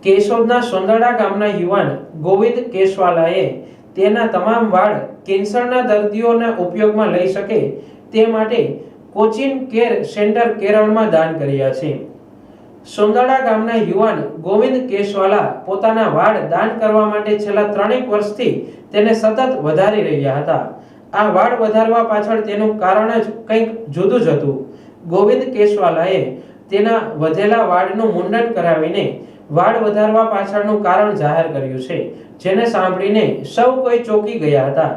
કેશોદના સોંદરડા ગામના યુવાન ગોવિંદ કેશવાલાએ તેના તમામ વાળ કેન્સરના દર્દીઓના ઉપયોગમાં લઈ શકે તે માટે કોચિન કેર સેન્ટર કેરળમાં દાન કર્યા છે। સોંદરડા ગામના યુવાન ગોવિંદ કેશવાલા પોતાના વાળ દાન કરવા માટે છેલ્લા 3 વર્ષથી તેને સતત વધારી રહ્યા હતા। આ વાળ વધારવા પાછળ તેનું કારણ જ કંઈક જુદું જ હતું। ગોવિંદ કેશવાલાએ તેના વધેલા વાળનું મુંડન કરાવીને વાળ વધારવા પાછળનું કારણ જાહેર કર્યું છે, જેને સાંભળીને સૌ કોઈ ચોંકી ગયા હતા।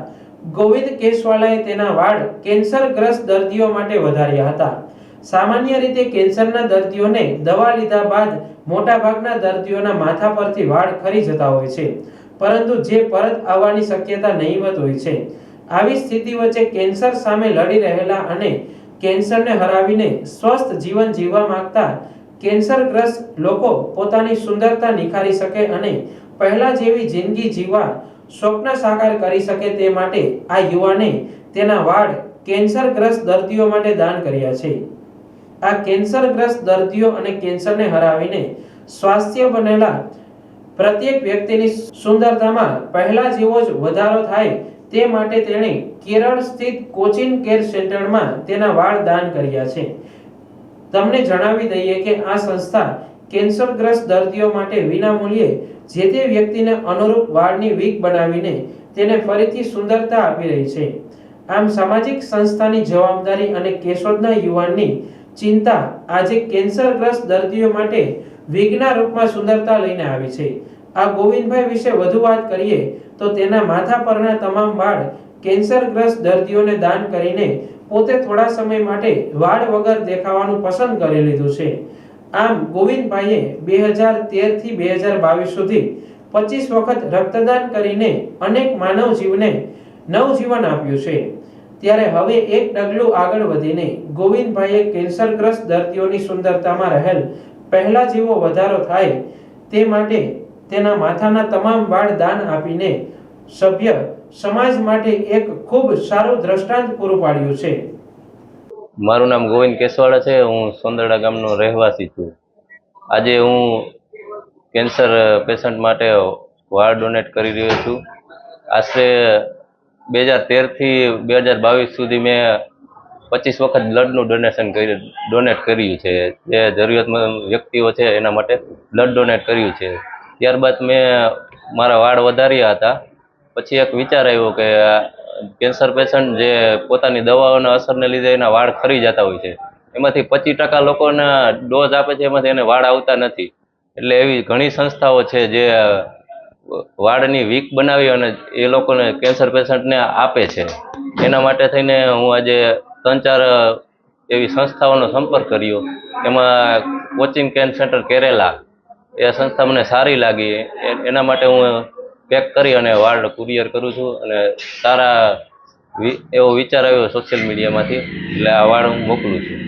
ગોવિંદ કેશવાલાએ તેના વાળ કેન્સરગ્રસ્ત દર્દીઓ માટે વધાર્યા હતા। સામાન્ય રીતે કેન્સરના દર્દીઓને દવા લીધા બાદ મોટાભાગના દર્દીઓના માથા પરથી વાળ ખરી જતા હોય છે, પરંતુ જે પરત આવવાની શક્યતા નહીવત હોય છે। આવી સ્થિતિ વચ્ચે કેન્સર સામે લડી રહેલા અને કેન્સરને હરાવીને સ્વસ્થ જીવન જીવવા માંગતા કેન્સરગ્રસ્ત લોકો પોતાની સુંદરતા નિખારી શકે અને પહેલા જેવી જિંદગી જીવવા સ્વપ્ન સાકાર કરી શકે તે માટે આ યુવાને તેના વાળ કેન્સરગ્રસ્ત દર્દીઓ માટે દાન કર્યા છે। આ કેન્સરગ્રસ્ત દર્દીઓ અને કેન્સરને હરાવીને સ્વાસ્થ્ય બનેલા પ્રત્યેક વ્યક્તિની સુંદરતામાં પહેલા જેવો જ વધારો થાય તે માટે તેણે કેરળ સ્થિત કોચિન કેર સેન્ટરમાં તેના વાળ દાન કર્યા છે। તમને જણાવી દઈએ કે આ સંસ્થા કેન્સરગ્રસ્ત દર્દીઓ માટે વિનામૂલ્યે જે તે વ્યક્તિને અનુરૂપ વાળની વીક બનાવીને તેને ફરીથી સુંદરતા આપી રહી છે। આમ સામાજિક સંસ્થાની જવાબદારી અને કેશોદના યુવાનની ચિંતા આજે કેન્સરગ્રસ્ત દર્દીઓ માટે વીગના રૂપમાં સુંદરતા લઈને આવી છે। આ ગોવિંદભાઈ વિશે વધુ વાત કરીએ તો તેના માથા પરના તમામ વાળ કેન્સરગ્રસ્ત દર્દીઓને દાન કરીને પોતે થોડા સમય માટે વાળ વગર દેખાવાનું પસંદ કરી લીધું છે। આમ ગોવિંદભાઈએ 2013 થી 2022 સુધી 25 વખત રક્તદાન કરીને અનેક માનવ જીવને નવજીવન આપ્યું છે। ત્યારે હવે એક ડગલું આગળ વધીને ગોવિંદભાઈએ કેન્સરગ્રસ્ત દર્દીઓની સુંદરતામાં રહેલ પહેલા જેવો વધારો થાય તે માટે તેના માથાના તમામ વાળ દાન આપીને સભ્ય સમાજ માટે એક ખૂબ સારું દ્રષ્ટાંત પૂરું પાડ્યું છે। મારું નામ ગોવિંદ કેશવાળા છે। હું સોંદરડા ગામનો રહેવાસી છું। આજે હું કેન્સર પેશન્ટ માટે વાળ ડોનેટ કરી રહ્યો છું। આશરે 2013 થી 2022 સુધી મેં 25 વખત બ્લડનું ડોનેટ કર્યું છે। જે જરૂરિયાતમંદ વ્યક્તિઓ છે એના માટે બ્લડ ડોનેટ કર્યું છે। ત્યારબાદ મેં મારા વાળ વધાર્યા હતા। પછી એક વિચાર આવ્યો કે કેન્સર પેશન્ટ જે પોતાની દવાઓના અસરને લીધે એના વાળ ખરી જતા હોય છે, એમાંથી 25% લોકોના ડોઝ આપે છે, એમાંથી એને વાળ આવતા નથી। એટલે એવી ઘણી સંસ્થાઓ છે જે વાળની વીક બનાવી અને એ લોકોને કેન્સર પેશન્ટને આપે છે। એના માટે થઈને હું આજે 3-4 એવી સંસ્થાઓનો સંપર્ક કર્યો। એમાં કોચિંગ કેર સેન્ટર કેરેલા એ સંસ્થા મને સારી લાગી, એના માટે હું પેક કરી અને વાળ કુરિયર કરું છું। અને સારા એવો વિચાર આવ્યો સોશિયલ મીડિયામાંથી, એટલે આ વાળ હું મોકલું છું।